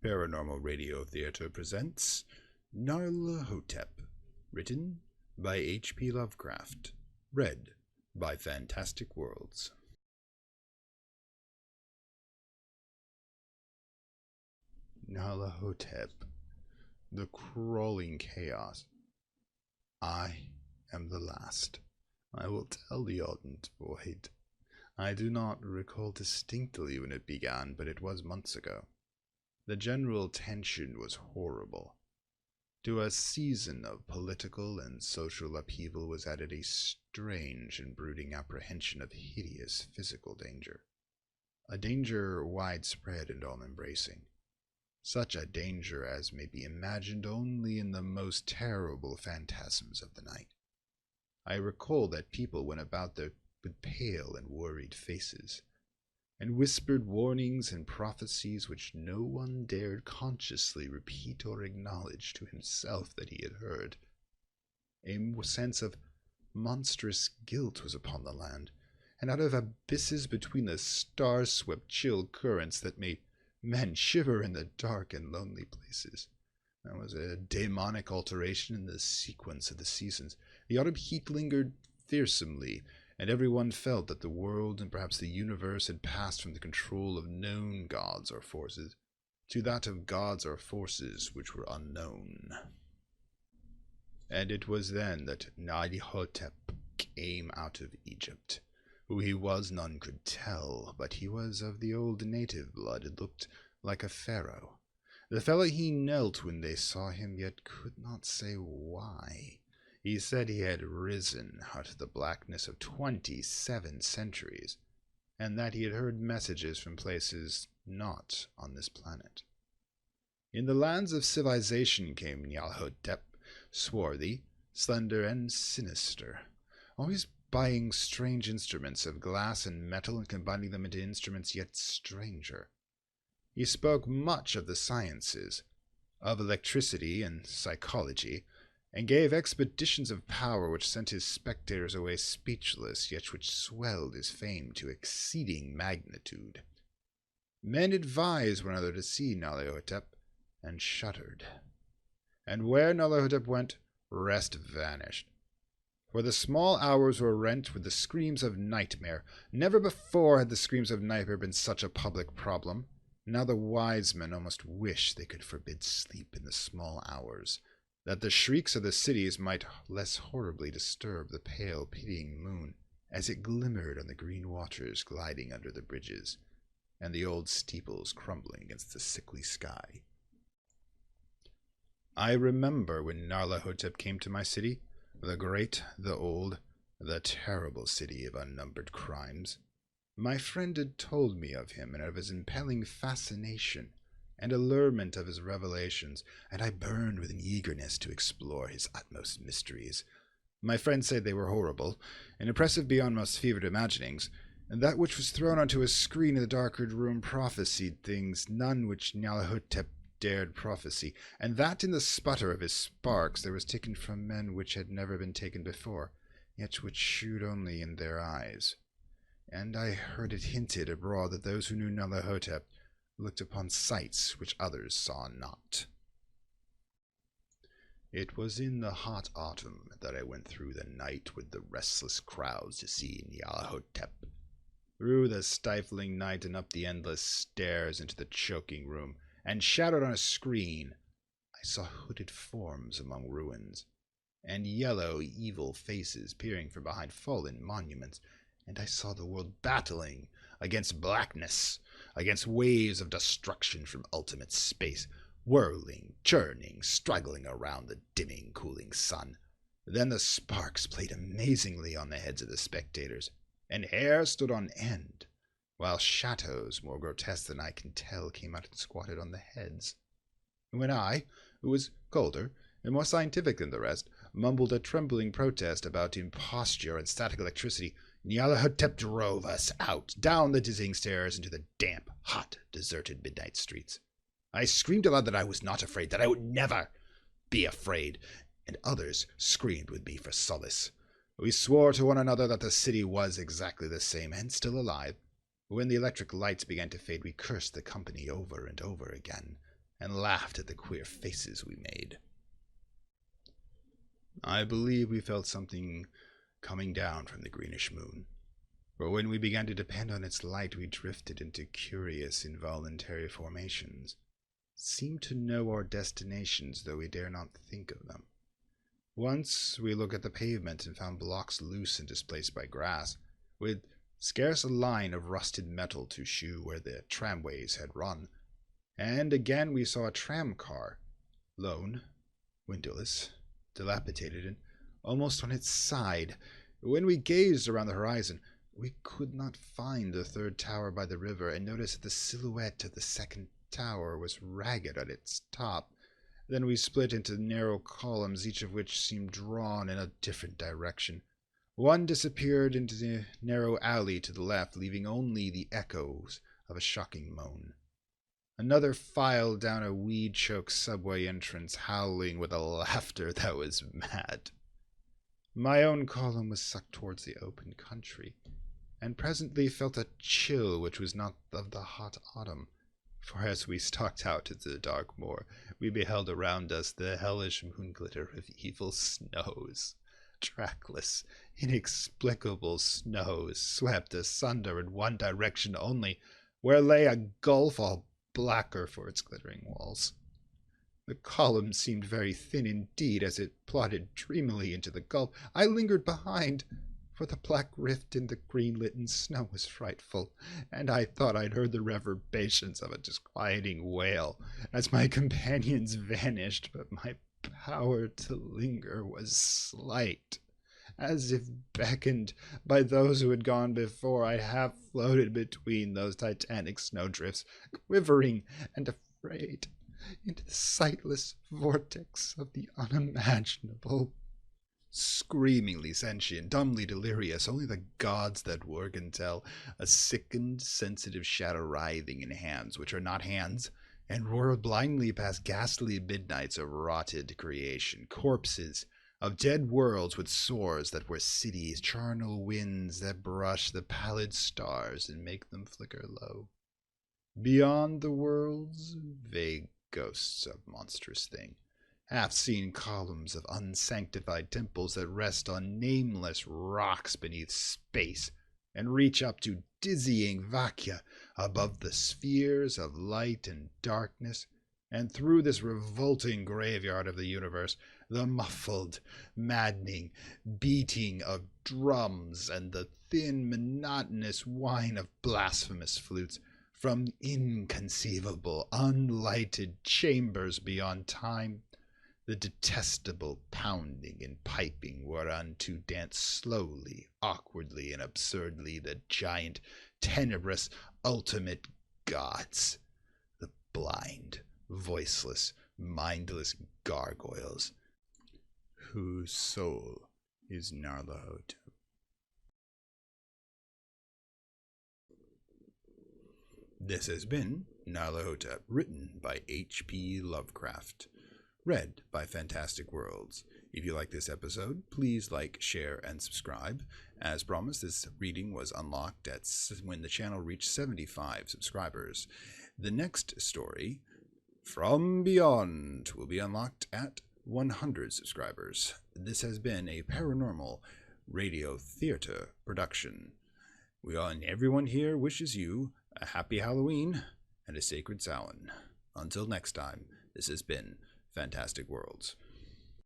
Paranormal Radio Theater presents Nyarlathotep, written by H.P. Lovecraft, read by Fantastic Worlds. Nyarlathotep, the crawling chaos. I am the last. I will tell the ardent void. I do not recall distinctly when it began, but it was months ago. The general tension was horrible. To a season of political and social upheaval was added a strange and brooding apprehension of hideous physical danger. A danger widespread and all-embracing. Such a danger as may be imagined only in the most terrible phantasms of the night. I recall that people went about there with pale and worried faces, and whispered warnings and prophecies which no one dared consciously repeat or acknowledge to himself that he had heard. A sense of monstrous guilt was upon the land, and out of abysses between the star-swept chill currents that made men shiver in the dark and lonely places. There was a demonic alteration in the sequence of the seasons. The autumn heat lingered fearsomely, and everyone felt that the world and perhaps the universe had passed from the control of known gods or forces to that of gods or forces which were unknown. And it was then that Nyarlathotep came out of Egypt. Who he was none could tell, but he was of the old native blood and looked like a pharaoh. The fellow he knelt when they saw him, yet could not say why. He said he had risen out of the blackness of 27 centuries, and that he had heard messages from places not on this planet. In the lands of civilization came Nyarlathotep, swarthy, slender, and sinister, always buying strange instruments of glass and metal and combining them into instruments yet stranger. He spoke much of the sciences, of electricity and psychology, and gave expeditions of power which sent his spectators away speechless, yet which swelled his fame to exceeding magnitude. Men advised one another to see Nyarlathotep, and shuddered. And where Nyarlathotep went, rest vanished. For the small hours were rent with the screams of nightmare. Never before had the screams of nightmare been such a public problem. Now the wise men almost wish they could forbid sleep in the small hours, that the shrieks of the cities might less horribly disturb the pale, pitying moon as it glimmered on the green waters gliding under the bridges, and the old steeples crumbling against the sickly sky. I remember when Nyarlathotep came to my city, the great, the old, the terrible city of unnumbered crimes. My friend had told me of him and of his impelling fascination and allurement of his revelations, and I burned with an eagerness to explore his utmost mysteries. My friend said they were horrible, and impressive beyond most fevered imaginings, and that which was thrown onto a screen in the darkened room prophesied things none which Nyarlathotep dared prophesy, and that in the sputter of his sparks there was taken from men which had never been taken before, yet which shewed only in their eyes. And I heard it hinted abroad that those who knew Nyarlathotep looked upon sights which others saw not. It was in the hot autumn that I went through the night with the restless crowds to see Nyarlathotep. Through the stifling night and up the endless stairs into the choking room, and shadowed on a screen, I saw hooded forms among ruins, and yellow, evil faces peering from behind fallen monuments, and I saw the world battling against blackness, against waves of destruction from ultimate space, whirling, churning, struggling around the dimming, cooling sun. Then the sparks played amazingly on the heads of the spectators, and hair stood on end, while shadows, more grotesque than I can tell, came out and squatted on the heads. When I, who was colder and more scientific than the rest, mumbled a trembling protest about imposture and static electricity, Nyarlathotep drove us out, down the dizzying stairs into the damp, hot, deserted midnight streets. I screamed aloud that I was not afraid, that I would never be afraid, and others screamed with me for solace. We swore to one another that the city was exactly the same, and still alive. When the electric lights began to fade, we cursed the company over and over again, and laughed at the queer faces we made. I believe we felt something coming down from the greenish moon, for when we began to depend on its light, we drifted into curious involuntary formations, seemed to know our destinations, though we dare not think of them. Once we looked at the pavement and found blocks loose and displaced by grass, with scarce a line of rusted metal to shew where the tramways had run. And again we saw a tram car, lone, windowless, dilapidated, and almost on its side. When we gazed around the horizon, we could not find the third tower by the river, and noticed that the silhouette of the second tower was ragged at its top. Then we split into narrow columns, each of which seemed drawn in a different direction. One disappeared into the narrow alley to the left, leaving only the echoes of a shocking moan. Another filed down a weed-choked subway entrance, howling with a laughter that was mad. My own column was sucked towards the open country, and presently felt a chill which was not of the hot autumn. For as we stalked out into the dark moor, we beheld around us the hellish moon-glitter of evil snows. Trackless, inexplicable snows swept asunder in one direction only, where lay a gulf all blacker for its glittering walls. The column seemed very thin indeed as it plodded dreamily into the gulf. I lingered behind, for the black rift in the green-litten snow was frightful, and I thought I'd heard the reverberations of a disquieting wail as my companions vanished, but my power to linger was slight. As if beckoned by those who had gone before, I half floated between those titanic snowdrifts, quivering and afraid, into the sightless vortex of the unimaginable. Screamingly sentient, dumbly delirious, only the gods that work can tell, a sickened, sensitive shadow writhing in hands which are not hands, and roar blindly past ghastly midnights of rotted creation, corpses of dead worlds with sores that were cities, charnel winds that brush the pallid stars and make them flicker low. Beyond the worlds, vague ghosts of monstrous thing, half-seen columns of unsanctified temples that rest on nameless rocks beneath space and reach up to dizzying vacuum above the spheres of light and darkness. And through this revolting graveyard of the universe, the muffled, maddening beating of drums and the thin, monotonous whine of blasphemous flutes from inconceivable, unlighted chambers beyond time. The detestable pounding and piping whereunto dance slowly, awkwardly, and absurdly the giant, tenebrous, ultimate gods, the blind, voiceless, mindless gargoyles, whose soul is Nyarlathotep. This has been Nyarlathotep, written by H.P. Lovecraft. Read by Fantastic Worlds. If you like this episode, please like, share, and subscribe. As promised, this reading was unlocked when the channel reached 75 subscribers. The next story, From Beyond, will be unlocked at 100 subscribers. This has been a paranormal radio theater production. We all and everyone here wishes you a happy Halloween and a sacred Samhain. Until next time, this has been Fantastic Worlds.